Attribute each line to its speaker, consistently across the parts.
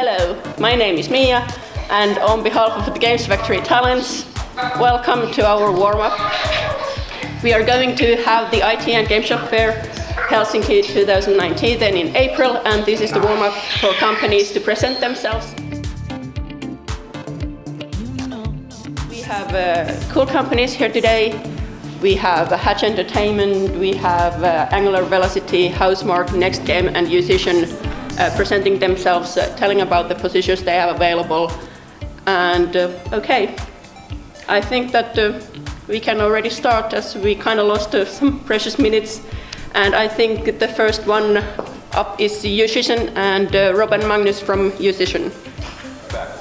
Speaker 1: Hello, my name is Mia, and on behalf of the Games Factory Talents, welcome to our warm-up. We are going to have the IT and Game Shop Fair Helsinki 2019 then in April, and this is the warm-up for companies to present themselves. We have cool companies here today. We have Hatch Entertainment, we have Angular Velocity, Housemarque, Next Game, and Musician presenting themselves, telling about the positions they have available. And okay, I think that we can already start, as we kind of lost some precious minutes. And I think the first one up is Musician, and Rob and Magnus from Musician.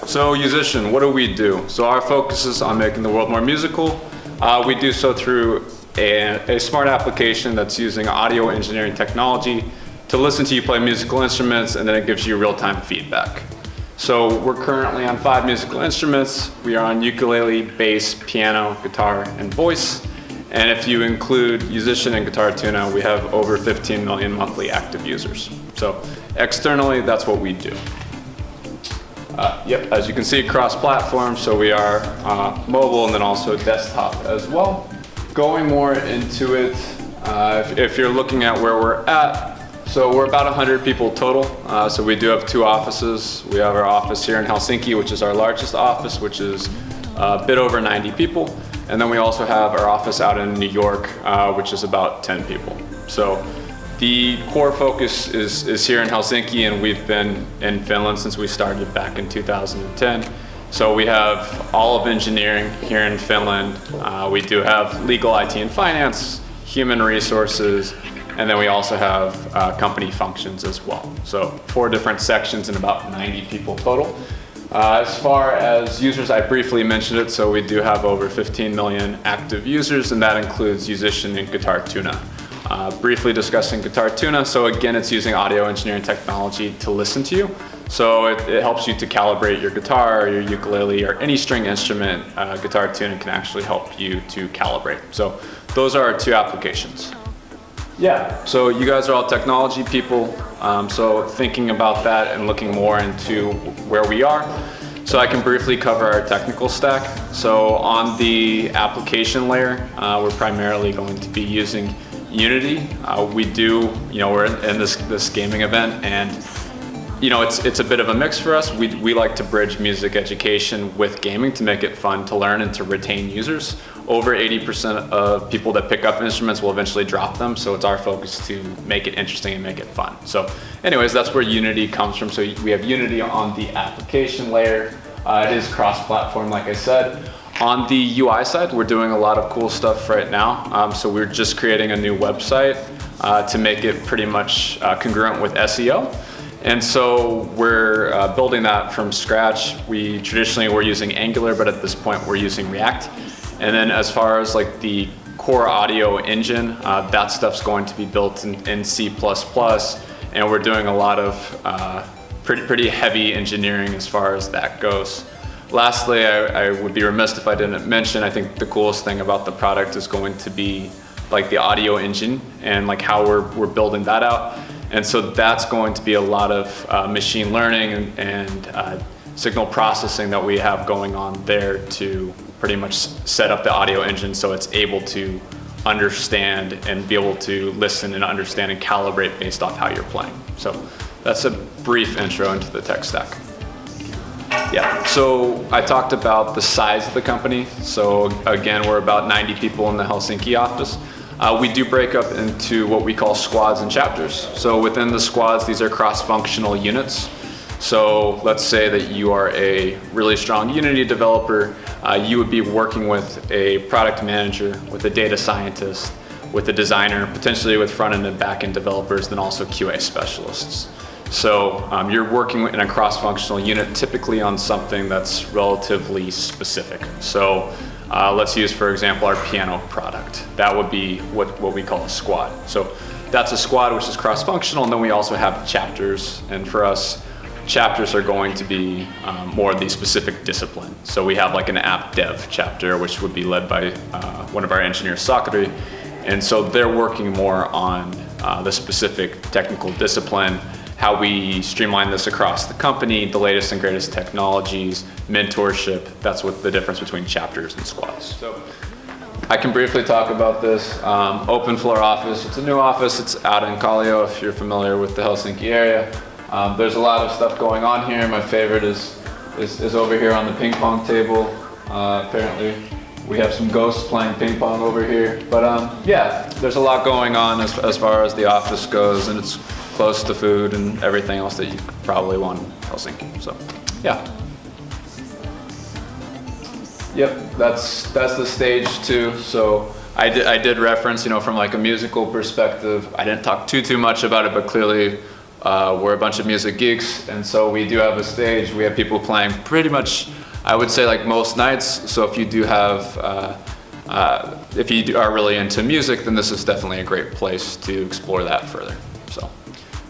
Speaker 2: So Musician, what do? So our focus is on making the world more musical. We do so through a smart application that's using audio engineering technology to listen to you play musical instruments, and then it gives you real-time feedback. So we're currently on 5 musical instruments. We are on ukulele, bass, piano, guitar, and voice. And if you include Musician and Guitar Tuna, we have over 15 million monthly active users. So externally, that's what we do. As you can see, cross-platform, so we are mobile and then also desktop as well. Going more into it, if you're looking at where we're at, so we're about 100 people total. So we do have 2 offices. We have our office here in Helsinki, which is our largest office, which is a bit over 90 people. And then we also have our office out in New York, which is about 10 people. So the core focus is here in Helsinki, and we've been in Finland since we started back in 2010. So we have all of engineering here in Finland. We do have legal, IT and finance, human resources, and then we also have company functions as well. So 4 different sections and about 90 people total. As far as users, I briefly mentioned it, so we do have over 15 million active users, and that includes Musician and Guitar Tuna. Briefly discussing Guitar Tuna, so again, it's using audio engineering technology to listen to you. So it helps you to calibrate your guitar, or your ukulele, or any string instrument. Guitar Tuna can actually help you to calibrate. So those are our 2 applications. So you guys are all technology people, so thinking about that and looking more into where we are. So I can briefly cover our technical stack. So on the application layer, we're primarily going to be using Unity. We're in this gaming event, and it's a bit of a mix for us. We like to bridge music education with gaming to make it fun to learn and to retain users. Over 80% of people that pick up instruments will eventually drop them, so it's our focus to make it interesting and make it fun. So anyways, that's where Unity comes from. So we have Unity on the application layer. It is cross-platform, like I said. On the UI side, we're doing a lot of cool stuff right now. So we're just creating a new website to make it pretty much congruent with SEO. And so we're building that from scratch. Traditionally we're using Angular, but at this point we're using React. And then as far as like the core audio engine, that stuff's going to be built in C++, and we're doing a lot of pretty heavy engineering as far as that goes. Lastly, I would be remiss if I didn't mention, I think the coolest thing about the product is going to be like the audio engine and like how we're building that out. And so that's going to be a lot of machine learning and signal processing that we have going on there to pretty much set up the audio engine so it's able to understand and be able to listen and understand and calibrate based off how you're playing. So that's a brief intro into the tech stack. So I talked about the size of the company. So again, we're about 90 people in the Helsinki office. We do break up into what we call squads and chapters. So within the squads, these are cross-functional units. So let's say that you are a really strong Unity developer. You would be working with a product manager, with a data scientist, with a designer, potentially with front-end and back-end developers, then also QA specialists. So you're working in a cross-functional unit, typically on something that's relatively specific. So let's use, for example, our piano product. That would be what we call a squad. So that's a squad which is cross-functional, and then we also have chapters. And for us, chapters are going to be more of the specific discipline. So we have like an app dev chapter, which would be led by one of our engineers, Sakari. And so they're working more on the specific technical discipline. how we streamline this across the company, the latest and greatest technologies, mentorship. That's what the difference between chapters and squads. So I can briefly talk about this. Open floor office. It's a new office. It's out in Kallio, if you're familiar with the Helsinki area. There's a lot of stuff going on here. My favorite is over here on the ping pong table. Apparently we have some ghosts playing ping pong over here. But yeah, there's a lot going on as far as the office goes, and it's close to food and everything else that you probably want in Helsinki. So yeah. Yep, that's the stage too. So I did reference, from like a musical perspective. I didn't talk too much about it, but clearly we're a bunch of music geeks, and so we do have a stage. We have people playing pretty much, I would say, like most nights. So if you do have, if you are really into music, then this is definitely a great place to explore that further. So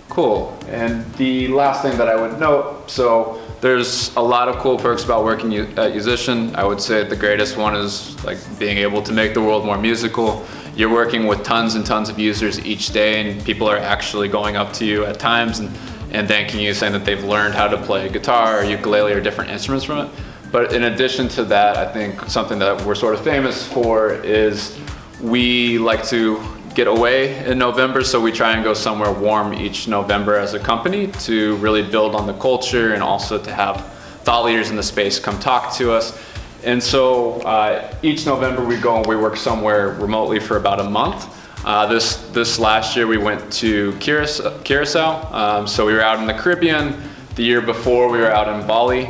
Speaker 2: cool. And the last thing that I would note, so there's a lot of cool perks about working at Musician. I would say the greatest one is like being able to make the world more musical. You're working with tons and tons of users each day, and people are actually going up to you at times and thanking you, saying that they've learned how to play guitar or ukulele or different instruments from it. But in addition to that, I think something that we're sort of famous for is we like to get away in November, so we try and go somewhere warm each November as a company to really build on the culture and also to have thought leaders in the space come talk to us. And so each November we go and we work somewhere remotely for about a month. This last year we went to Curacao, so we were out in the Caribbean. The year before we were out in Bali,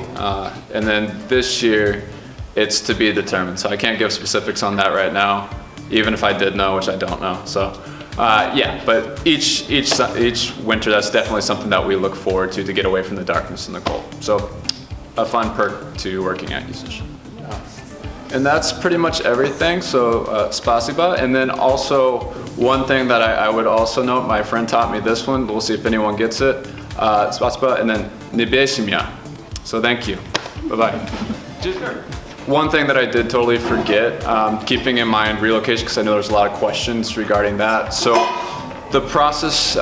Speaker 2: and then this year it's to be determined. So I can't give specifics on that right now, even if I did know, which I don't know. So yeah, but each winter that's definitely something that we look forward to get away from the darkness and the cold. So a fun perk to working at Musician. And that's pretty much everything, so spasiba. And then also one thing that I would also note, my friend taught me this one, we'll see if anyone gets it. Spasiba, and then nebesimya. So thank you, bye-bye. Just one thing that I did totally forget, keeping in mind relocation, because I know there's a lot of questions regarding that. So the process,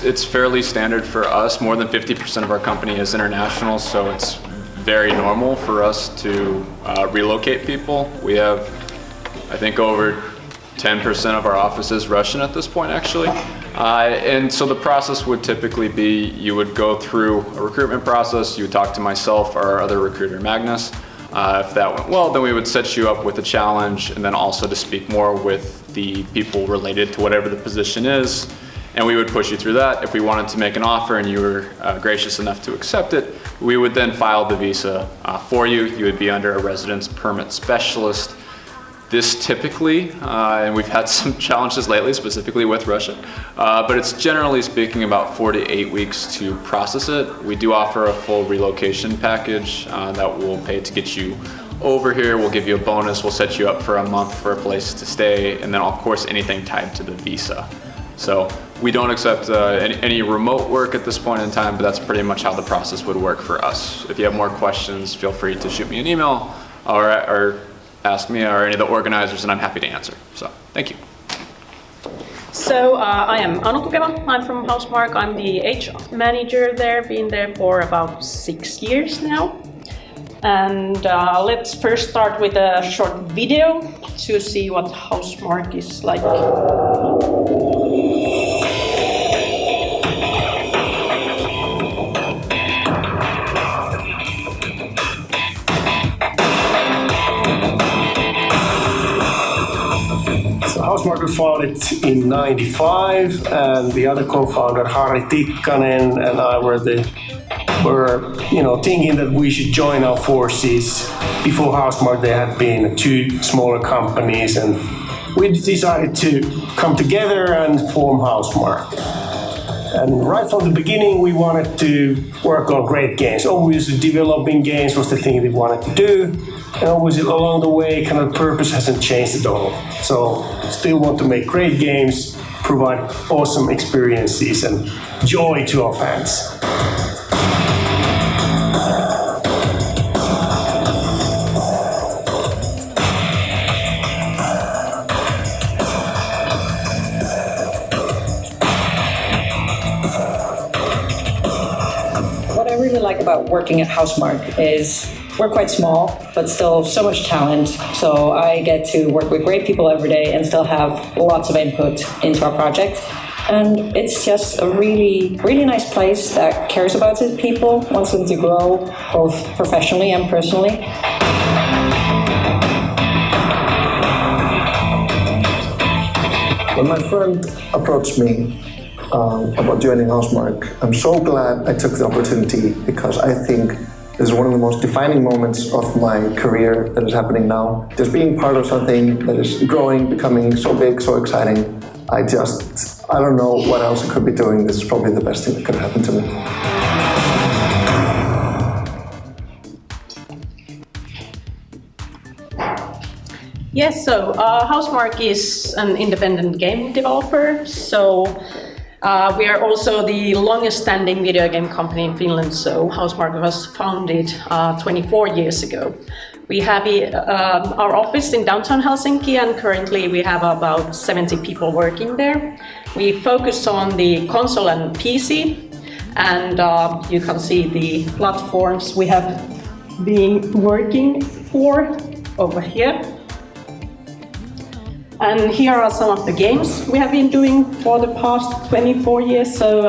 Speaker 2: it's fairly standard for us. More than 50% of our company is international, so it's very normal for us to relocate people. We have, I think, over 10% of our office is Russian at this point, actually. And so the process would typically be, you would go through a recruitment process, you would talk to myself or our other recruiter, Magnus. If that went well, then we would set you up with a challenge, and then also to speak more with the people related to whatever the position is. And we would push you through that. If we wanted to make an offer and you were gracious enough to accept it, we would then file the visa for you. You would be under a residence permit specialist. This typically, and we've had some challenges lately, specifically with Russia, but it's generally speaking about 4 to 8 weeks to process it. We do offer a full relocation package that we'll pay to get you over here. We'll give you a bonus. We'll set you up for a month for a place to stay, and then of course anything tied to the visa. So we don't accept any remote work at this point in time, but that's pretty much how the process would work for us. If you have more questions, feel free to shoot me an email or ask me or any of the organizers, and I'm happy to answer. So thank you.
Speaker 3: So I am Anu Tukeva. I'm from Housemarque. I'm the HR manager there, been there for about 6 years now. And let's first start with a short video to see what Housemarque is like.
Speaker 4: Housemarque was founded in '95, and the other co-founder Harri Tikkanen and I were thinking that we should join our forces. Before Housemarque, there had been 2 smaller companies, and we decided to come together and form Housemarque. And right from the beginning, we wanted to work on great games. Obviously, developing games was the thing we wanted to do. And obviously, along the way, kind of purpose hasn't changed at all. So, still want to make great games, provide awesome experiences and joy to our fans.
Speaker 5: what I really like about working at Housemarque is we're quite small, but still so much talent. So I get to work with great people every day and still have lots of input into our project. And it's just a really, really nice place that cares about its people, wants them to grow both professionally and personally.
Speaker 6: When my friend approached me about joining Housemarque, I'm so glad I took the opportunity, because I think this is one of the most defining moments of my career that is happening now. Just being part of something that is growing, becoming so big, so exciting. I don't know what else I could be doing. This is probably the best thing that could happen to me.
Speaker 3: Yes, so Housemarque is an independent game developer. So we are also the longest standing video game company in Finland. So Housemarque was founded 24 years ago. We have our office in downtown Helsinki, and currently we have about 70 people working there. We focus on the console and PC, and you can see the platforms we have been working for over here. And here are some of the games we have been doing for the past 24 years. So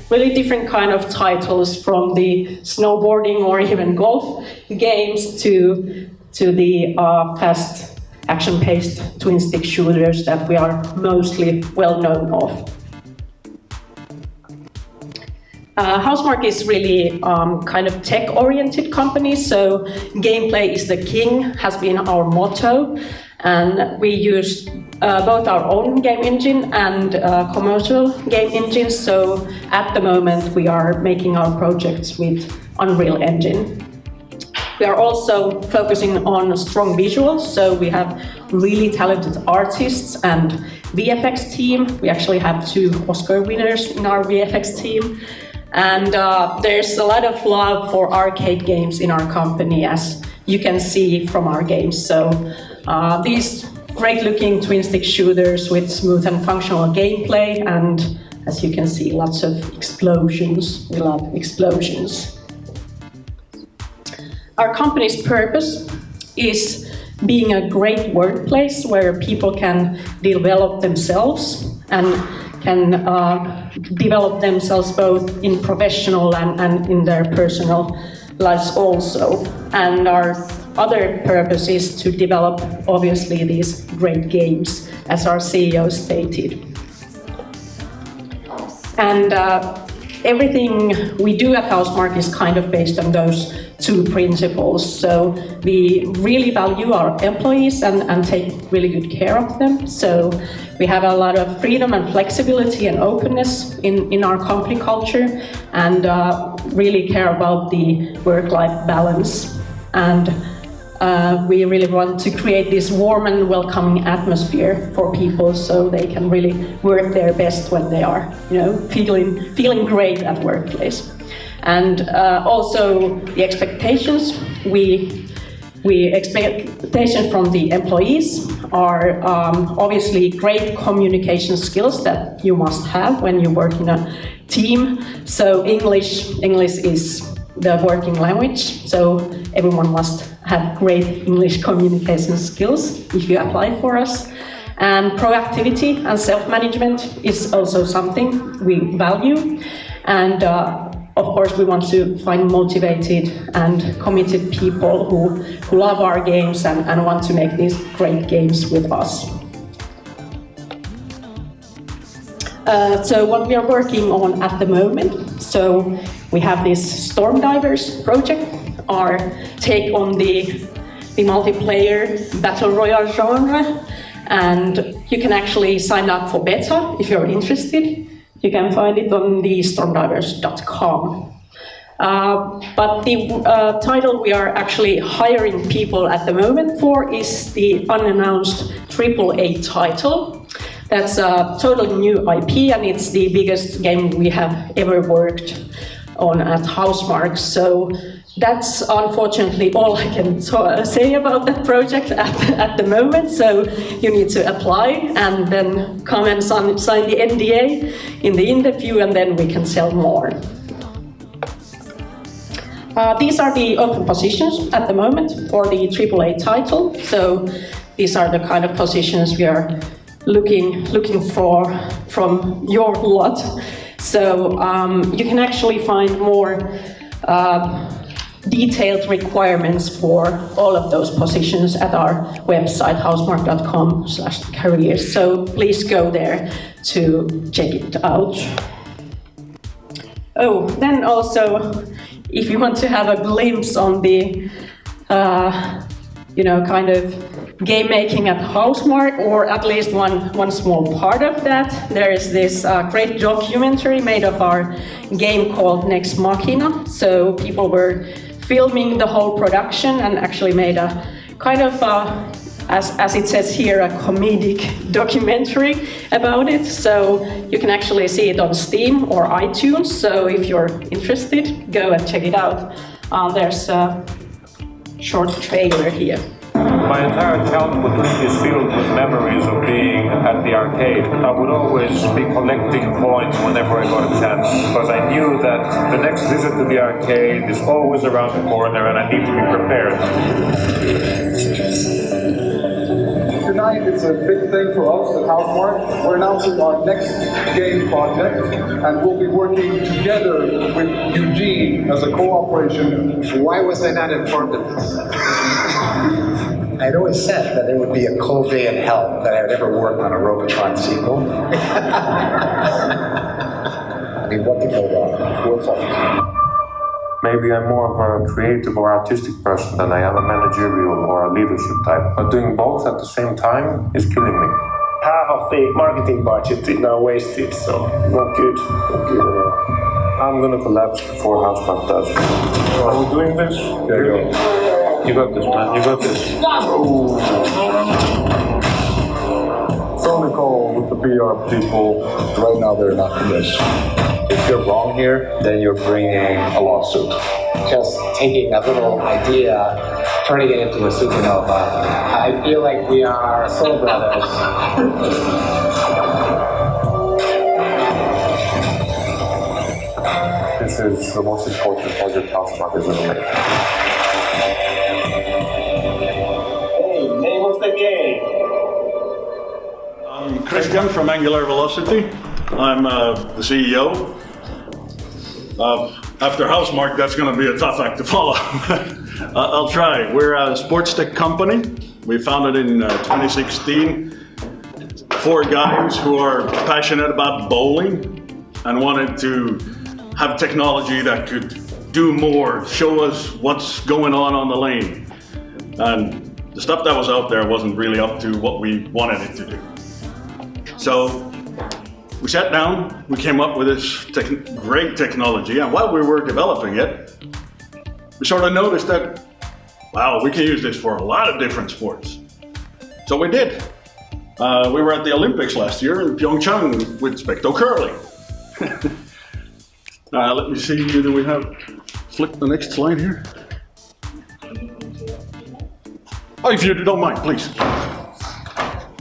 Speaker 3: really different kind of titles, from the snowboarding or even golf games to the fast action-paced twin-stick shooters that we are mostly well known of. Housemarque is really kind of tech-oriented company, so gameplay is the king, has been our motto. And we use both our own game engine and commercial game engines. So at the moment we are making our projects with Unreal Engine. We are also focusing on strong visuals. So we have really talented artists and VFX team. We actually have 2 Oscar winners in our VFX team. And there's a lot of love for arcade games in our company, as you can see from our games. So these great-looking twin-stick shooters with smooth and functional gameplay, and as you can see, lots of explosions. We love explosions. Our company's purpose is being a great workplace where people can develop themselves and can develop themselves both in professional and in their personal lives also. And our other purpose is to develop, obviously, these great games, as our CEO stated. And everything we do at Housemarque is kind of based on those 2 principles. So we really value our employees and take really good care of them. So we have a lot of freedom and flexibility and openness in our company culture, and really care about the work-life balance. And we really want to create this warm and welcoming atmosphere for people, so they can really work their best when they are, feeling great at workplace. And also the expectations. We expectations from the employees are obviously great communication skills that you must have when you work in a team. So English is the working language, so everyone must have great English communication skills if you apply for us. And proactivity and self-management is also something we value. And of course, we want to find motivated and committed people who love our games and want to make these great games with us. So what we are working on at the moment, so we have this Storm Divers project, our take on the multiplayer battle royale genre, and you can actually sign up for beta if you're interested. You can find it on the stormdivers.com. But the title we are actually hiring people at the moment for is the unannounced AAA title. That's a totally new IP, and it's the biggest game we have ever worked on at Housemarque. So that's unfortunately all I can say about that project at the moment. So you need to apply and then come and sign the NDA in the interview, and then we can sell more. These are the open positions at the moment for the AAA title. So these are the kind of positions we are looking for from your lot. So you can actually find more detailed requirements for all of those positions at our website, housemarque.com/careers. So please go there to check it out. Oh, then also, if you want to have a glimpse on the, kind of game making at Housemarque, or at least one small part of that, there is this great documentary made of our game called Next Machina. So people were filming the whole production and actually made a kind of, as it says here, a comedic documentary about it. So you can actually see it on Steam or iTunes. So if you're interested, go and check it out. There's a short trailer here.
Speaker 7: My entire childhood is filled with memories of being at the arcade. I would always be collecting points whenever I got a chance, because I knew that the next visit to the arcade is always around the corner and I need to be prepared.
Speaker 8: Tonight it's a big thing for us at Housemarque. We're announcing our next game project, and we'll be working together with Eugene as a cooperation.
Speaker 9: Why was I not informed of this? I'd always said that there would be a cove in hell that I would ever work on a Robotron sequel. I mean, what could go wrong? We're focused.
Speaker 7: Maybe I'm more of a creative or artistic person than I am a managerial or a leadership type. But doing both at the same time is killing me.
Speaker 4: Half of the marketing budget is now wasted, so not good. Not good at all.
Speaker 7: I'm gonna collapse before Housemarque does. Are we doing this?
Speaker 8: There you go.
Speaker 7: You got this, man. You got this.
Speaker 8: Phone call with the PR people. Right now they're not convinced.
Speaker 10: If you're wrong here, then you're bringing a lawsuit.
Speaker 9: Just taking a little idea, turning it into a supernova. I feel like we are soul brothers.
Speaker 7: This is the most important project Housemarque is gonna make.
Speaker 4: Hey, name of the game.
Speaker 11: I'm Christian from Angular Velocity. I'm the CEO. After Housemarque, that's going to be a tough act to follow. I'll try. We're a sports tech company. We founded in 2016. 4 guys who are passionate about bowling and wanted to have technology that could do more, show us what's going on the lane. And the stuff that was out there wasn't really up to what we wanted it to do. So we sat down, we came up with this great technology, and while we were developing it, we sort of noticed that, wow, we can use this for a lot of different sports. So we did. We were at the Olympics last year in Pyeongchang with Specto Curling. Let me see, do we have, flip the next slide here? Oh, if you don't mind, please.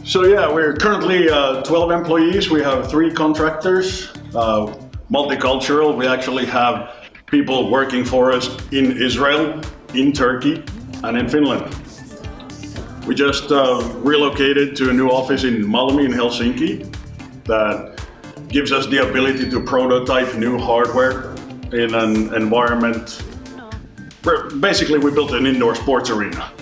Speaker 11: So yeah, we're currently 12 employees. We have 3 contractors, multicultural. We actually have people working for us in Israel, in Turkey, and in Finland. We just relocated to a new office in Malmi in Helsinki that gives us the ability to prototype new hardware in an environment where basically we built an indoor sports arena.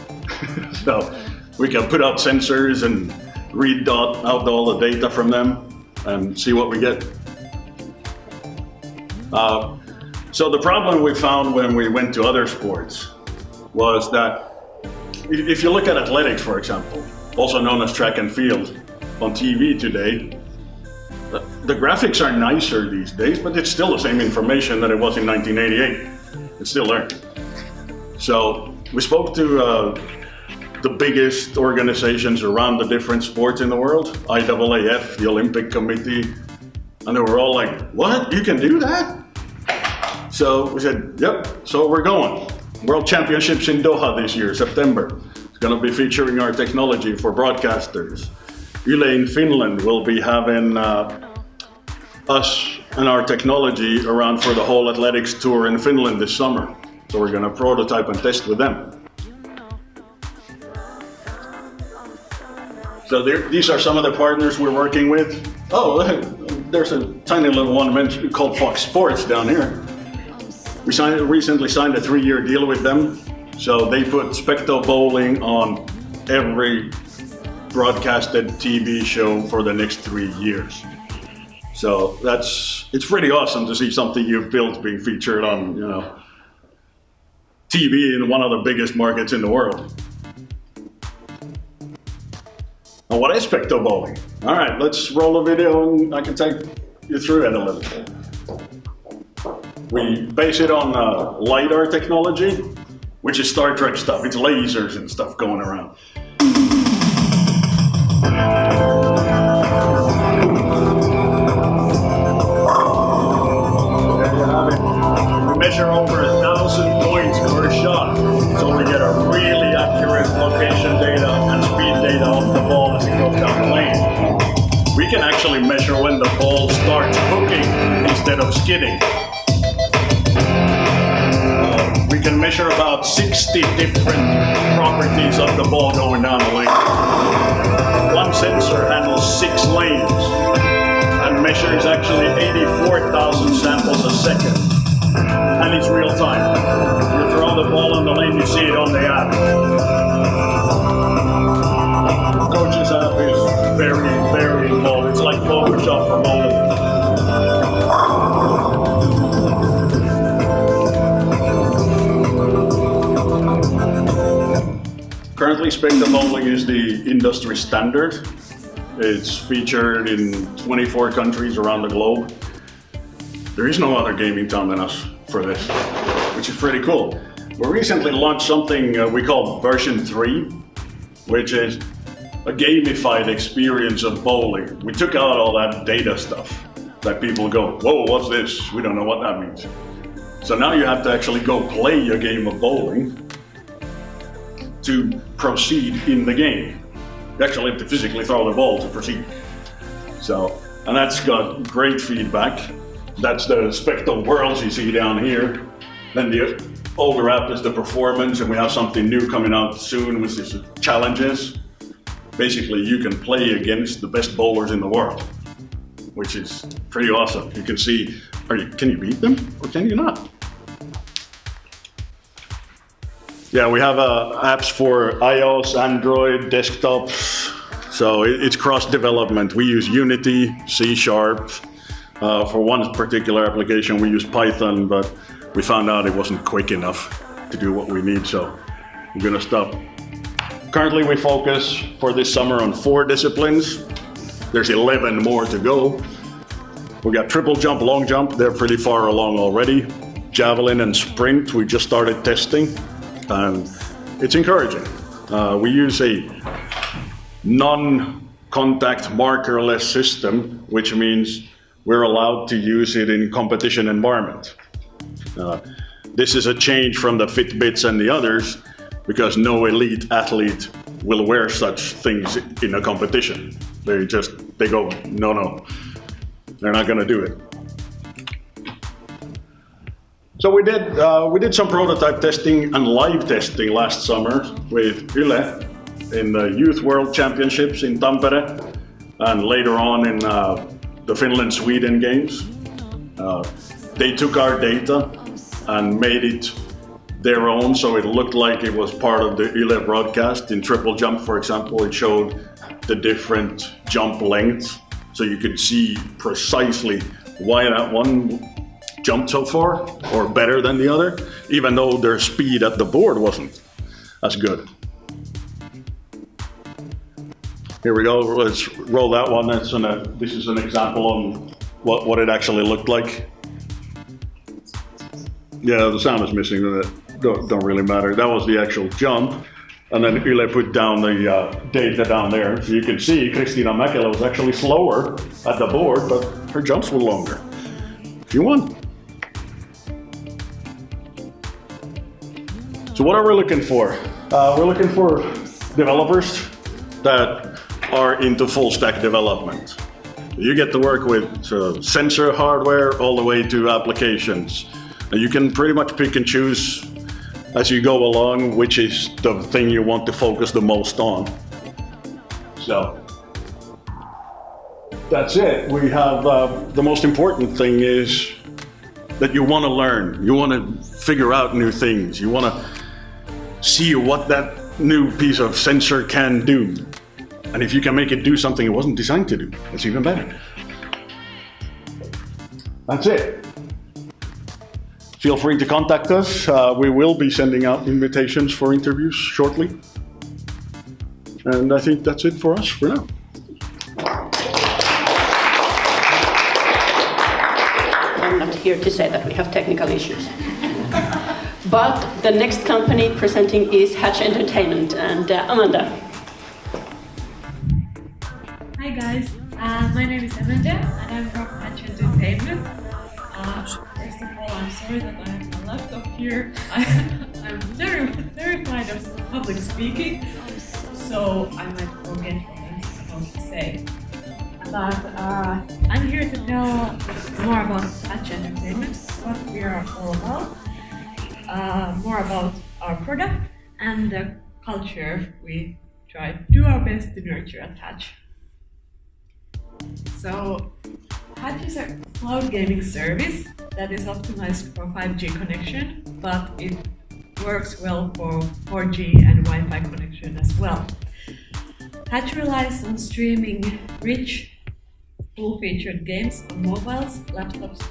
Speaker 11: So we can put out sensors and read out all the data from them and see what we get. So the problem we found when we went to other sports was that if you look at athletics, for example, also known as track and field on TV today, the graphics are nicer these days, but it's still the same information that it was in 1988. It's still there. So we spoke to the biggest organizations around the different sports in the world, IAAF, the Olympic Committee, and they were all like, what, you can do that? So we said, yep, so we're going. World Championships in Doha this year, September. It's gonna be featuring our technology for broadcasters. Yle in Finland will be having us and our technology around for the whole athletics tour in Finland this summer. So we're gonna prototype and test with them. So these are some of the partners we're working with. Oh, there's a tiny little one called Fox Sports down here. We recently signed a 3-year deal with them. So they put Specto Bowling on every broadcasted TV show for the next 3 years. So it's pretty awesome to see something you've built being featured on, TV in one of the biggest markets in the world. Now, what is Specto Bowling? All right, let's roll a video and I can take you through it a little bit. We base it on LiDAR technology, which is Star Trek stuff. It's lasers and stuff going around. There you have it. We measure over 1,000 points per shot, so we get a really accurate location data and speed data of the ball as it goes down the lane. We can actually measure when the ball starts hooking instead of skidding. We can measure about 60 different properties of the ball going down the lane. One sensor handles 6 lanes and measures actually 84,000 samples a second. And it's real time. You throw the ball on the lane, you see it on the app. Coach's app is very, very involved. It's like Photoshop for bowling. Currently, Specto Bowling is the industry standard. It's featured in 24 countries around the globe. There is no other gaming town than us for this, which is pretty cool. We recently launched something we call version 3, which is a gamified experience of bowling. We took out all that data stuff that people go, whoa, what's this? We don't know what that means. So now you have to actually go play a game of bowling to proceed in the game. You actually have to physically throw the ball to proceed. So, and that's got great feedback. That's the Specto Worlds you see down here. Then the older app is the performance, and we have something new coming out soon, which is challenges. Basically, you can play against the best bowlers in the world, which is pretty awesome. You can see, can you beat them or can you not? Yeah, we have apps for iOS, Android, desktops. So it's cross development. We use Unity, C#. For one particular application, we use Python, but we found out it wasn't quick enough to do what we need, so we're gonna stop. Currently, we focus for this summer on 4 disciplines. There's 11 more to go. We got triple jump, long jump. They're pretty far along already. Javelin and sprint, we just started testing. And it's encouraging. We use a non-contact markerless system, which means we're allowed to use it in competition environment. This is a change from the Fitbits and the others, because no elite athlete will wear such things in a competition. They go, no, they're not gonna do it. So we did some prototype testing and live testing last summer with Yle in the Youth World Championships in Tampere, and later on in the Finland-Sweden games. They took our data and made it their own, so it looked like it was part of the Yle broadcast. In triple jump, for example, it showed the different jump lengths, so you could see precisely why that one jumped so far, or better than the other, even though their speed at the board wasn't as good. Here we go, let's roll that one. This is an example on what it actually looked like. Yeah, the sound is missing, don't really matter. That was the actual jump. And then Yle put down the data down there. So you can see Kristiina Mäkelä was actually slower at the board, but her jumps were longer. She won. So what are we looking for? We're looking for developers that are into full stack development. You get to work with sensor hardware all the way to applications. And you can pretty much pick and choose as you go along which is the thing you want to focus the most on. So that's it. We have the most important thing is that you want to learn, you want to figure out new things, you want to see what that new piece of sensor can do. And if you can make it do something it wasn't designed to do, that's even better. That's it. Feel free to contact us. We will be sending out invitations for interviews shortly. And I think that's it for us for now.
Speaker 1: I'm not here to say that we have technical issues. But the next company presenting is Hatch Entertainment, and Amanda.
Speaker 12: Hi guys, my name is Amanda and I'm from Hatch Entertainment. First of all, I'm sorry that I have my laptop here. I'm terrified of public speaking, so I might forget what I'm supposed to say. But I'm here to tell more about Hatch Entertainment, what we are all about, more about our product and the culture we try to do our best to nurture at Hatch. So, Hatch is a cloud gaming service that is optimized for 5G connection, but it works well for 4G and Wi-Fi connection as well. Hatch relies on streaming rich, full-featured games on mobiles, laptops,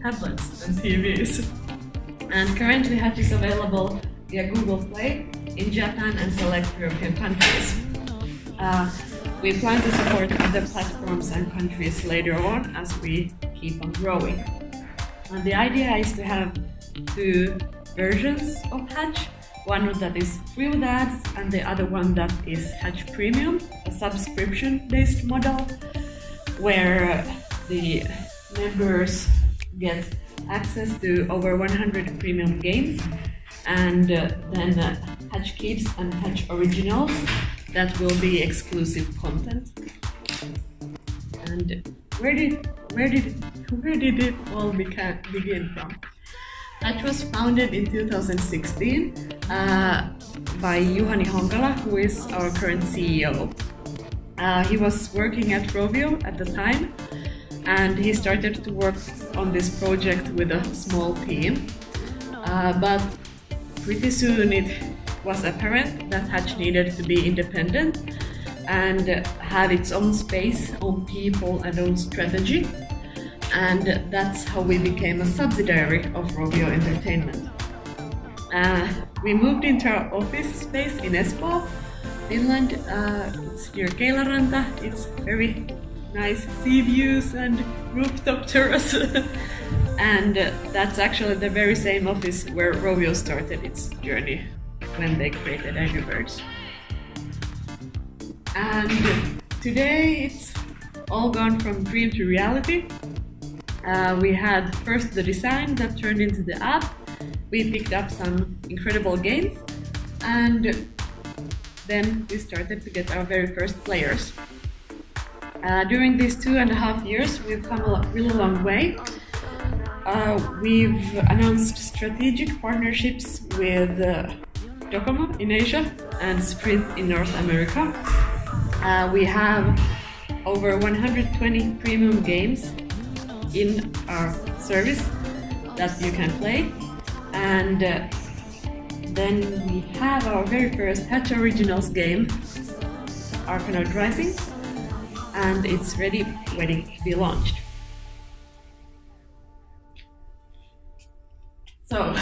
Speaker 12: tablets, and TVs. And currently Hatch is available via Google Play in Japan and select European countries. We plan to support other platforms and countries later on as we keep on growing. And the idea is to have two versions of Hatch, one that is free with ads and the other one that is Hatch Premium, a subscription-based model where the members get access to over 100 premium games and then Hatch Keeps and Hatch Originals that will be exclusive content. And where did it all begin from? Hatch was founded in 2016 by Juhani Honkala, who is our current CEO. He was working at Rovio at the time, and he started to work on this project with a small team. But pretty soon it was apparent that Hatch needed to be independent and have its own space, own people, and own strategy. And that's how we became a subsidiary of Rovio Entertainment. We moved into our office space in Espoo, Finland. It's near Keilaranta. It's very nice sea views and rooftop terrace. And that's actually the very same office where Rovio started its journey when they created Angry Birds. And today it's all gone from dream to reality. We had first the design that turned into the app. We picked up some incredible games, and then we started to get our very first players. During these 2.5 years, we've come a really long way. We've announced strategic partnerships with Docomo in Asia and Sprint in North America. We have over 120 premium games in our service that you can play, and then we have our very first Hatch Originals game, Arcanoid Rising, and it's ready, waiting to be launched. So,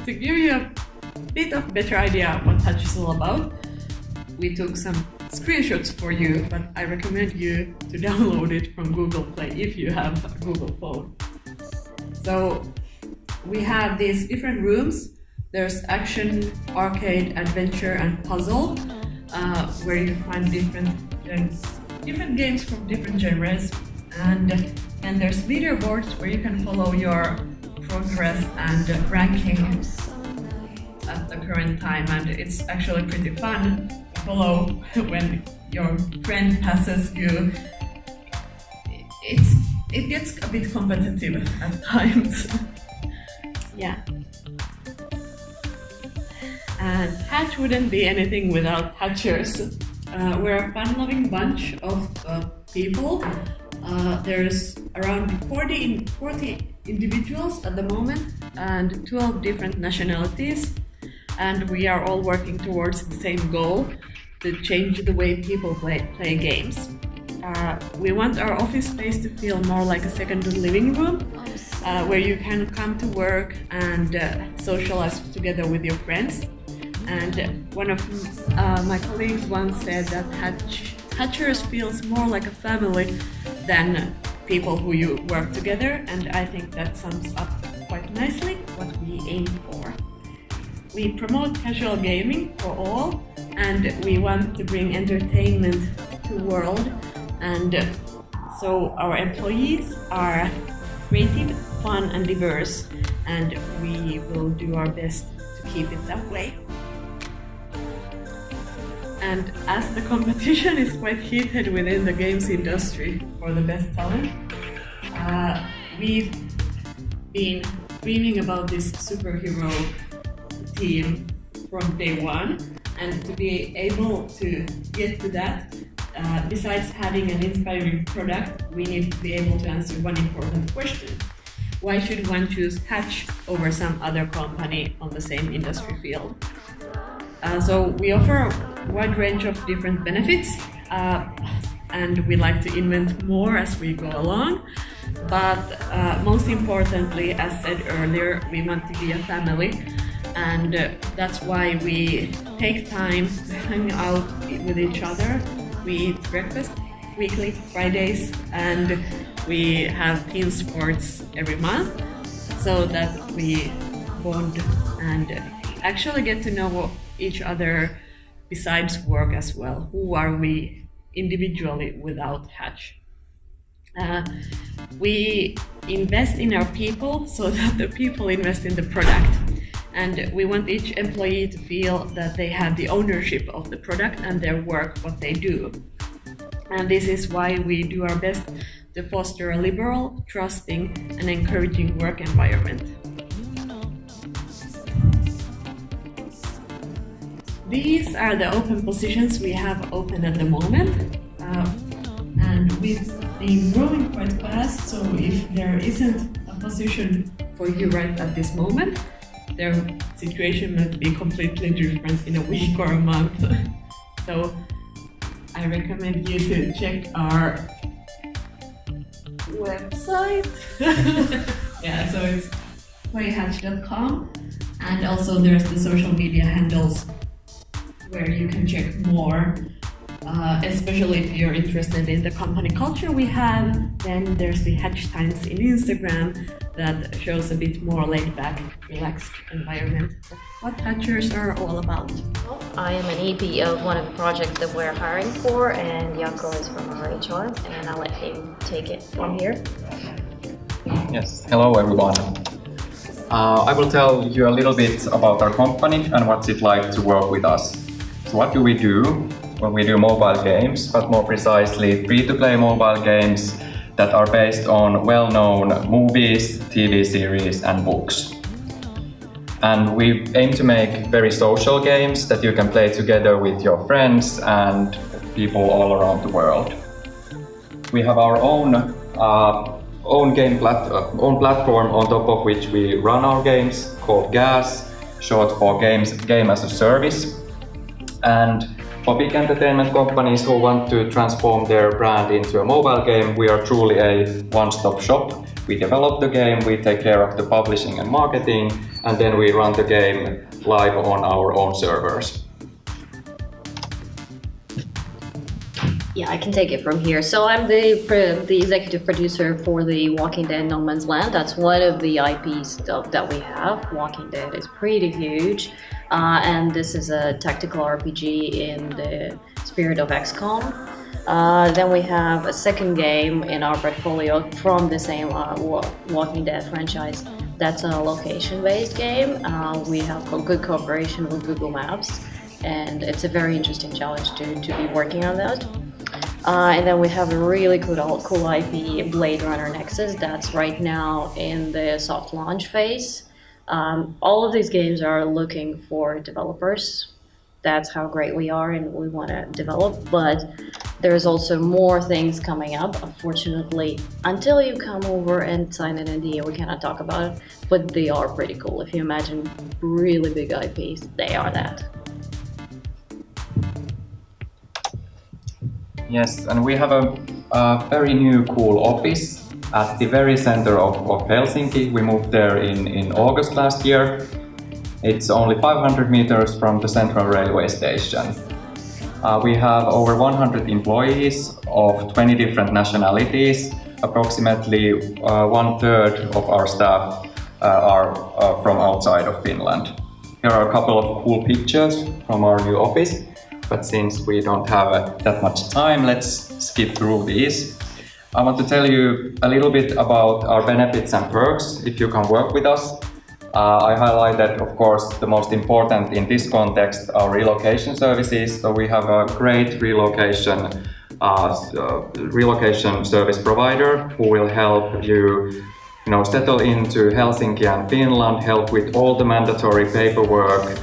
Speaker 12: to give you a bit of better idea of what Hatch is all about, we took some screenshots for you, but I recommend you to download it from Google Play if you have a Google phone. So we have these different rooms. There's action, arcade, adventure, and puzzle, where you find different games from different genres. And there's leaderboards where you can follow your progress and ranking at the current time, and it's actually pretty fun to follow when your friend passes you. It gets a bit competitive at times. Yeah. And Hatch wouldn't be anything without Hatchers. We're a fun-loving bunch of people. There's around 40 individuals at the moment and 12 different nationalities. And we are all working towards the same goal, to change the way people play games. We want our office space to feel more like a second living room, where you can come to work and socialize together with your friends. And one of my colleagues once said that Hatchers feels more like a family than people who you work together, and I think that sums up quite nicely what we aim for. We promote casual gaming for all, and we want to bring entertainment to the world, and so our employees are creative, fun and diverse, and we will do our best to keep it that way. And as the competition is quite heated within the games industry for the best talent, we've been dreaming about this superhero team from day one, and to be able to get to that, besides having an inspiring product, we need to be able to answer one important question. Why should one choose Hatch over some other company on the same industry field? So we offer a wide range of different benefits, and we like to invent more as we go along. But most importantly, as said earlier, we want to be a family, and that's why we take time to hang out with each other. We eat breakfast weekly, Fridays, and we have team sports every month, so that we bond and actually get to know each other besides work as well. Who are we individually without Hatch? We invest in our people so that the people invest in the product. And we want each employee to feel that they have the ownership of the product and their work, what they do. And this is why we do our best to foster a liberal, trusting, and encouraging work environment. These are the open positions we have open at the moment. And we've been growing quite fast, so if there isn't a position for you right at this moment, their situation might be completely different in a week or a month. So I recommend you to check our website. Yeah, so it's playhatch.com, and also there's the social media handles where you can check more, especially if you're interested in the company culture we have. Then there's the Hatch Times in Instagram that shows a bit more laid-back, relaxed environment. What Hatchers are all about.
Speaker 13: I am an EP of one of the projects that we're hiring for, and Janko is from our HR, and I'll let him take it from here.
Speaker 14: Yes, hello everyone. I will tell you a little bit about our company and what's it like to work with us. So what do we do? Well, we do mobile games, but more precisely free-to-play mobile games that are based on well-known movies, TV series and books. And we aim to make very social games that you can play together with your friends and people all around the world. We have our own platform on top of which we run our games, called GAS, short for Game as a Service. And for big entertainment companies who want to transform their brand into a mobile game, we are truly a one-stop shop. We develop the game, we take care of the publishing and marketing, and then we run the game live on our own servers.
Speaker 13: Yeah, I can take it from here. So I'm the executive producer for the Walking Dead No Man's Land. That's one of the IPs that we have. Walking Dead is pretty huge. And this is a tactical RPG in the spirit of XCOM. Then we have a second game in our portfolio from the same Walking Dead franchise. That's a location-based game. We have good cooperation with Google Maps, and it's a very interesting challenge to be working on that. And then we have a really cool IP, Blade Runner Nexus, that's right now in the soft launch phase. All of these games are looking for developers. That's how great we are and we want to develop, but there's also more things coming up. Unfortunately, until you come over and sign an NDA, we cannot talk about it, but they are pretty cool. If you imagine really big IPs, they are that.
Speaker 14: Yes, and we have a very new cool office at the very center of Helsinki. We moved there in August last year. It's only 500 meters from the central railway station. We have over 100 employees of 20 different nationalities. Approximately 1/3 of our staff are from outside of Finland. Here are a couple of cool pictures from our new office, but since we don't have that much time, let's skip through these. I want to tell you a little bit about our benefits and perks if you can work with us. I highlighted, of course, the most important in this context, our relocation services. So we have a great relocation service provider who will help you, settle into Helsinki and Finland, help with all the mandatory paperwork,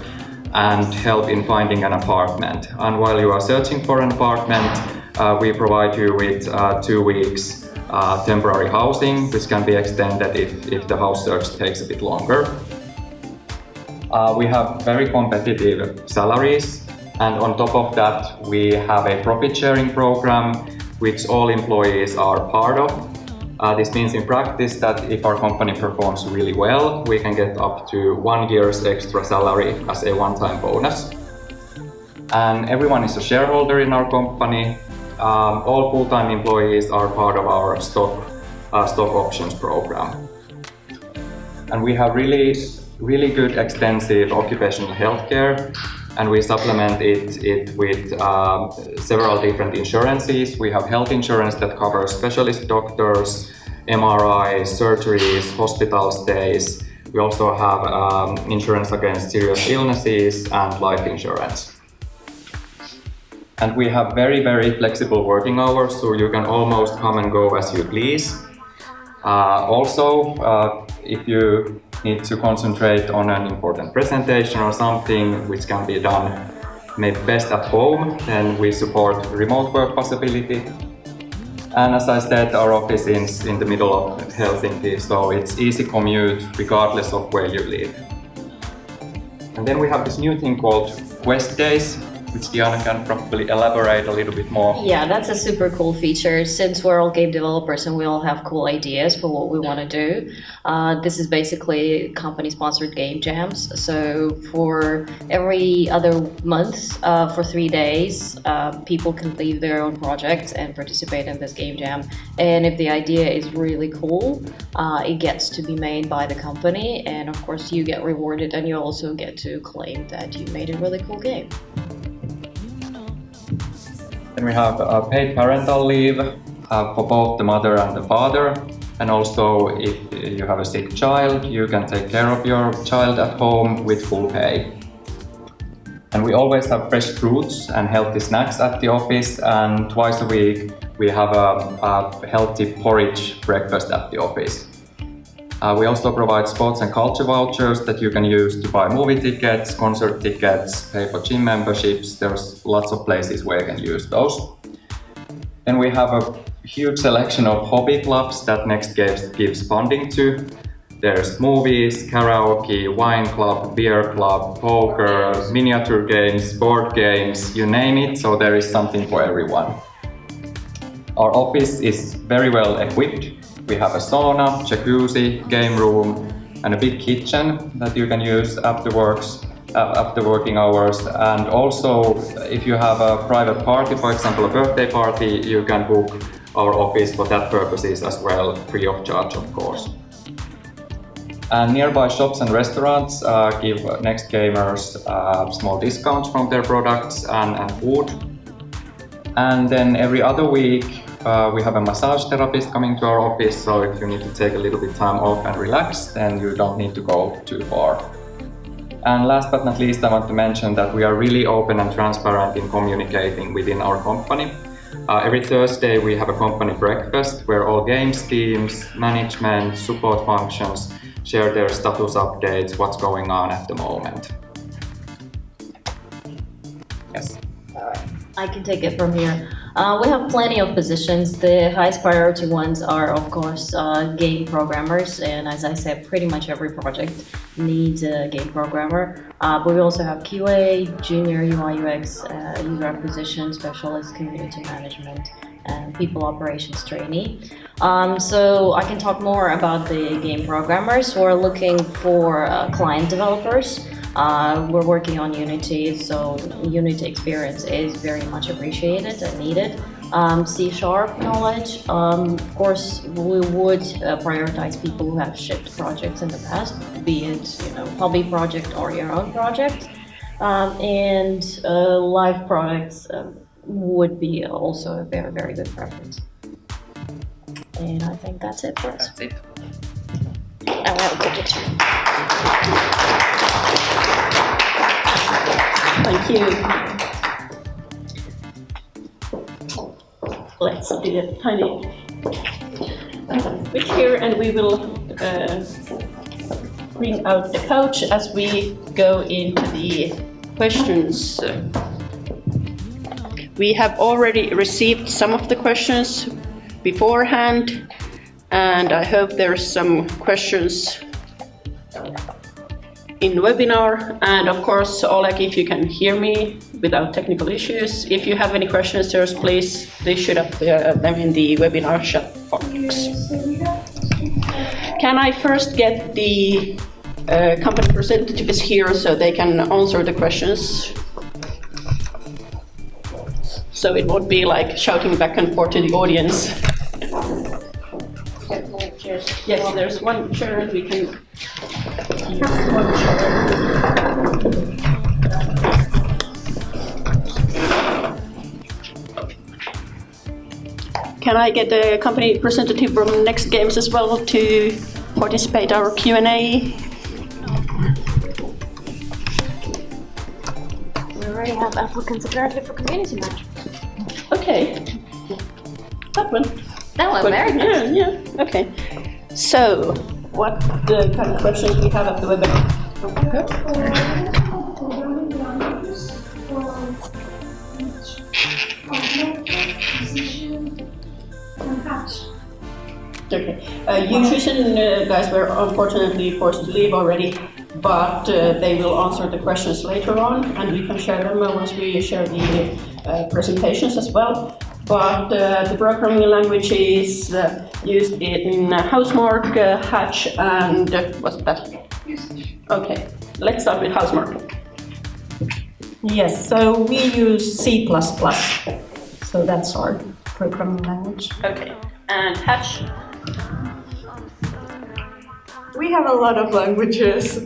Speaker 14: and help in finding an apartment. And while you are searching for an apartment, we provide you with 2 weeks temporary housing, which can be extended if the house search takes a bit longer. We have very competitive salaries, and on top of that we have a profit sharing program which all employees are part of. This means in practice that if our company performs really well, we can get up to 1 year's extra salary as a one-time bonus. And everyone is a shareholder in our company. All full-time employees are part of our stock options program. And we have really good extensive occupational health care, and we supplement it with several different insurances. We have health insurance that covers specialist doctors, MRIs, surgeries, hospital stays. We also have insurance against serious illnesses and life insurance. And we have very flexible working hours, so you can almost come and go as you please. Also, if you need to concentrate on an important presentation or something which can be done maybe best at home, then we support remote work possibility. And as I said, our office is in the middle of Helsinki, so it's easy commute regardless of where you live. And then we have this new thing called Quest Days, which Diana can probably elaborate a little bit more.
Speaker 13: Yeah, that's a super cool feature. Since we're all game developers and we all have cool ideas for what we want to do, this is basically company-sponsored game jams. So for every other month, for 3 days, people can leave their own projects and participate in this game jam. And if the idea is really cool, it gets to be made by the company, and of course you get rewarded, and you also get to claim that you made a really cool game.
Speaker 14: Then we have paid parental leave for both the mother and the father. And also, if you have a sick child, you can take care of your child at home with full pay. And we always have fresh fruits and healthy snacks at the office. And twice a week, we have a healthy porridge breakfast at the office. We also provide sports and culture vouchers that you can use to buy movie tickets, concert tickets, pay for gym memberships. There's lots of places where you can use those. Then we have a huge selection of hobby clubs that Next gives funding to. There's movies, karaoke, wine club, beer club, poker, miniature games, board games, you name it, so there is something for everyone. Our office is very well equipped. We have a sauna, jacuzzi, game room, and a big kitchen that you can use after working hours. And also, if you have a private party, for example a birthday party, you can book our office for that purposes as well, free of charge, of course. And nearby shops and restaurants give Next gamers small discounts from their products and food. And then every other week, we have a massage therapist coming to our office, so if you need to take a little bit time off and relax, then you don't need to go too far. And last but not least, I want to mention that we are really open and transparent in communicating within our company. Every Thursday we have a company breakfast where all games teams, management, support functions share their status updates, what's going on at the moment. Yes.
Speaker 13: I can take it from here. We have plenty of positions. The highest priority ones are, of course, game programmers. And as I said, pretty much every project needs a game programmer. But we also have QA, junior UI UX, user acquisition specialist, community management, and people operations trainee. So I can talk more about the game programmers. We're looking for client developers. We're working on Unity, so Unity experience is very much appreciated and needed. C# knowledge, of course, we would prioritize people who have shipped projects in the past, be it hobby project or your own project, and live products would be also a very, very good preference. And I think that's it for us.
Speaker 14: That's it.
Speaker 13: Now we have a quick picture.
Speaker 1: Thank you. Let's do a tiny switch here, and we will bring out the couch as we go into the questions. We have already received some of the questions beforehand, and I hope there's some questions in the webinar. And of course, Oleg, if you can hear me without technical issues, if you have any questions, please should up them in the webinar chat box. Can I first get the company representatives here so they can answer the questions? So it won't be like shouting back and forth to the audience. Yes, there's one chair and we can use one chair. Can I get the company representative from Next Games as well to participate our Q&A?
Speaker 13: We already have applicants apparently for community manager.
Speaker 1: Okay. That one.
Speaker 13: That one, very good.
Speaker 1: Yeah, okay. So, what the kind of questions we have at the webinar? Okay. Musician guys were unfortunately forced to leave already, but they will answer the questions later on, and we can share them once we share the presentations as well. But the programming language is used in Housemarque, Hatch, and what's that? Okay, let's start with Housemarque.
Speaker 3: Yes, so we use C++. So that's our programming language.
Speaker 1: Okay, and Hatch?
Speaker 12: We have a lot of languages.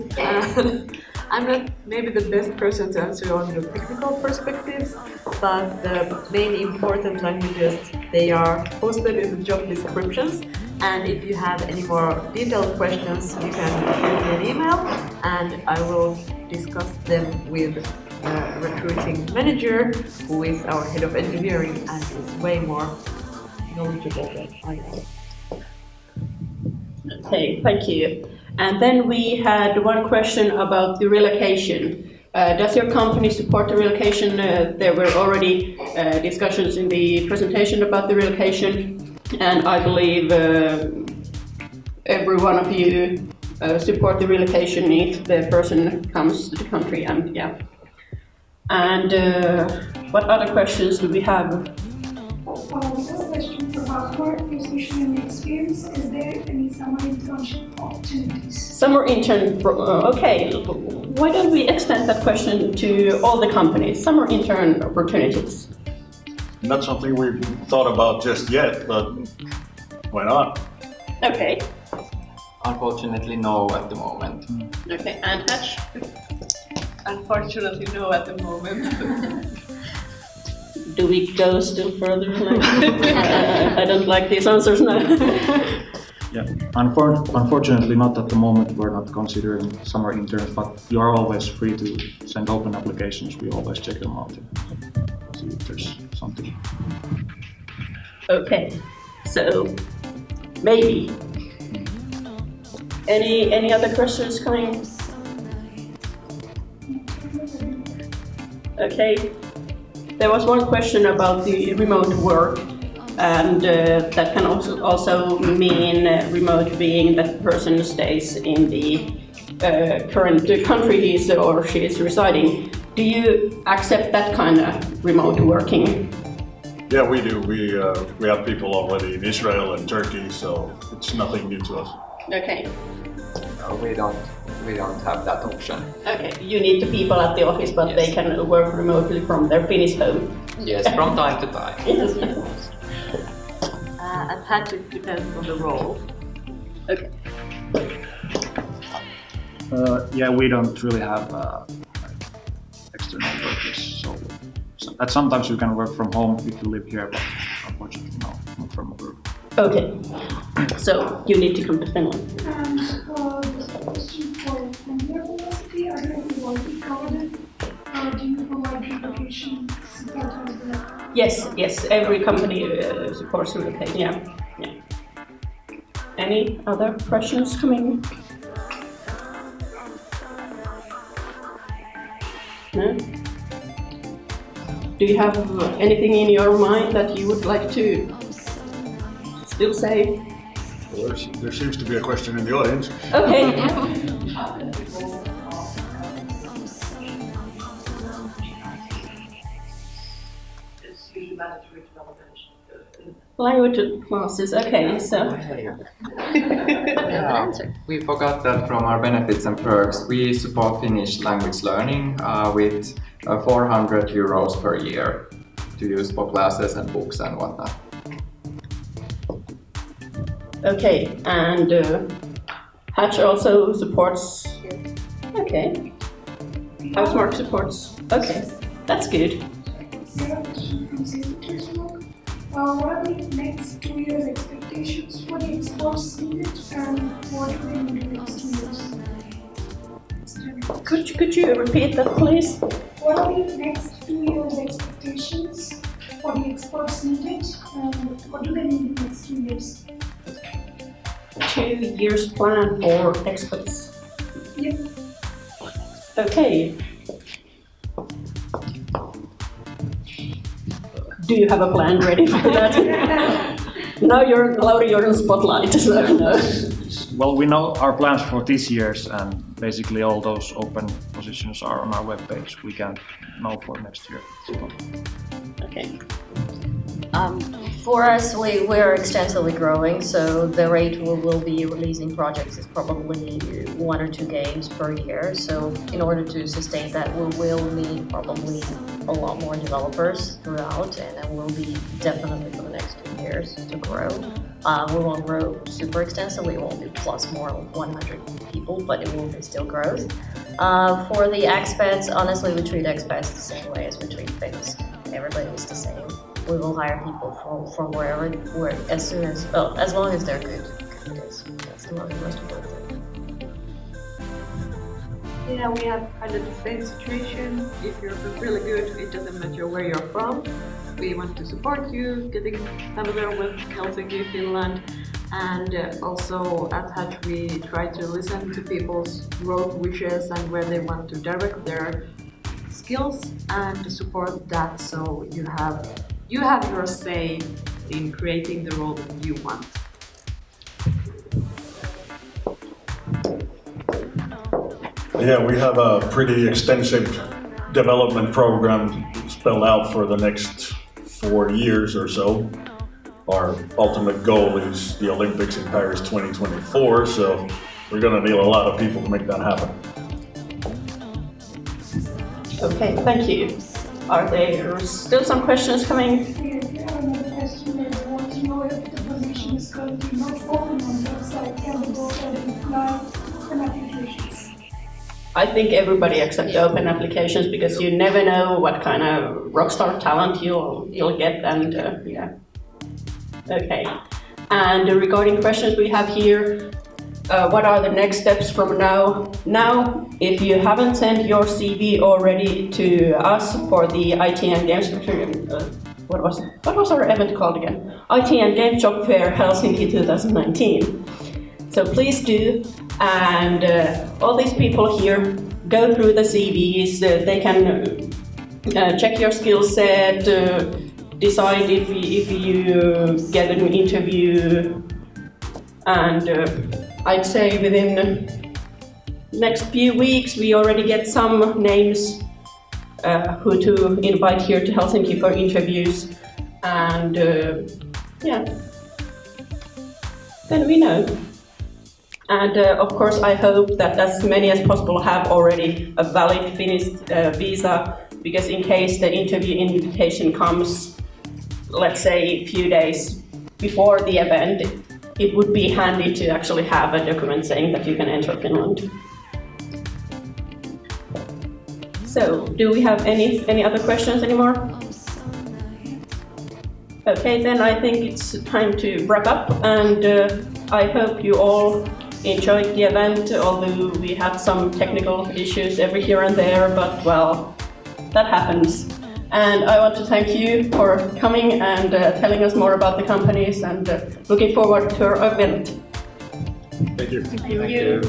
Speaker 12: I'm not maybe the best person to answer on the technical perspectives, but the main important languages, they are posted in the job descriptions. And if you have any more detailed questions, you can send me an email and I will discuss them with a recruiting manager who is our head of engineering and is way more knowledgeable than I am.
Speaker 1: Okay, thank you. And then we had one question about the relocation. Does your company support the relocation? There were already discussions in the presentation about the relocation, and I believe every one of you support the relocation if the person comes to the country. And yeah. And what other questions do we have?
Speaker 15: Question for Housemarque, position and experience. Is there any summer internship opportunities?
Speaker 1: Summer intern, okay. Why don't we extend that question to all the companies? Summer intern opportunities.
Speaker 11: Not something we've thought about just yet, but why not?
Speaker 1: Okay.
Speaker 14: Unfortunately, no at the moment.
Speaker 1: Okay, and Hatch?
Speaker 12: Unfortunately, no at the moment.
Speaker 1: Do we go still further? I don't like these answers now.
Speaker 16: Yeah, unfortunately not at the moment. We're not considering summer interns, but you are always free to send open applications. We always check them out and see if there's something.
Speaker 1: Okay, so maybe. Any other questions coming? Okay. There was one question about the remote work, and that can also mean remote being that the person stays in the current country he is or she is residing. Do you accept that kind of remote working?
Speaker 11: Yeah, we do. We have people already in Israel and Turkey, so it's nothing new to us.
Speaker 1: Okay.
Speaker 14: No, we don't have that option.
Speaker 1: Okay, you need the people at the office, but they can work remotely from their Finnish home.
Speaker 14: Yes, from time to time.
Speaker 1: Yes.
Speaker 12: Attached, it depends on the role.
Speaker 1: Okay.
Speaker 16: Yeah, we don't really have external workers, so sometimes you can work from home if you live here, but unfortunately no, not from abroad.
Speaker 1: Okay, so you need to come to Finland.
Speaker 15: And there's a question for Angular velocity. I don't know if you already covered it. Do you provide relocation support as well?
Speaker 1: Yes, every company supports relocation, yeah. Any other questions coming? No? Do you have anything in your mind that you would like to still say?
Speaker 11: Well, there seems to be a question in the audience.
Speaker 1: Okay. Language classes, okay, so.
Speaker 14: Yeah, we forgot that from our benefits and perks, we support Finnish language learning with 400 euros per year to use for classes and books and whatnot.
Speaker 1: Okay, and Hatch also supports. Okay. Housemarque supports. Okay, that's good.
Speaker 15: What are the next 2 years' expectations for the exports needed, and what do they need in the next 2 years?
Speaker 1: Could you repeat that, please?
Speaker 15: What are the next 2 years' expectations for the exports needed, and what do they need in the next 2 years?
Speaker 1: 2 years plan for experts.
Speaker 15: Yep.
Speaker 1: Okay. Do you have a plan ready for that? Now Lauri, you're in spotlight, so no.
Speaker 16: Well, we know our plans for this year's, and basically all those open positions are on our webpage. We can't know for next year. So.
Speaker 1: Okay.
Speaker 13: For us, we're extensively growing, so the rate we will be releasing projects is probably 1 or 2 games per year. So in order to sustain that, we will need probably a lot more developers throughout, and it will be definitely for the next 2 years to grow. We won't grow super extensively, it won't be plus more 100 people, but it will be still growth. For the expats, honestly, we treat expats the same way as we treat Finns. Everybody is the same. We will hire people from wherever, as long as they're good candidates. That's the most important thing.
Speaker 12: Yeah, we have kind of the same situation. If you're really good, it doesn't matter where you're from. We want to support you getting familiar with Helsinki, Finland, and also at Hatch we try to listen to people's growth wishes and where they want to direct their skills and to support that, so you have your say in creating the role that you want.
Speaker 11: Yeah, we have a pretty extensive development program spelled out for the next 4 years or so. Our ultimate goal is the Olympics in Paris 2024, so we're going to need a lot of people to make that happen.
Speaker 1: Okay, thank you. Are there still some questions coming?
Speaker 15: Another question is, I want to know if the position is currently not open on the website, can we go ahead and apply open applications?
Speaker 1: I think everybody accepts open applications because you never know what kind of rockstar talent you'll get, and yeah. Okay. And regarding questions we have here, what are the next steps from now? Now, if you haven't sent your CV already to us for the IT and Games, what was our event called again? IT and Games Job Fair Helsinki 2019. So please do. And all these people here, go through the CVs. They can check your skill set, decide if you get an interview. And I'd say within the next few weeks, we already get some names who to invite here to Helsinki for interviews. And yeah, then we know. And of course, I hope that as many as possible have already a valid Finnish visa, because in case the interview invitation comes, let's say a few days before the event, it would be handy to actually have a document saying that you can enter Finland. So, do we have any other questions anymore? Okay, then I think it's time to wrap up, and I hope you all enjoyed the event, although we had some technical issues every here and there, but well, that happens. And I want to thank you for coming and telling us more about the companies, and looking forward to our event.
Speaker 11: Thank you.
Speaker 1: Thank you.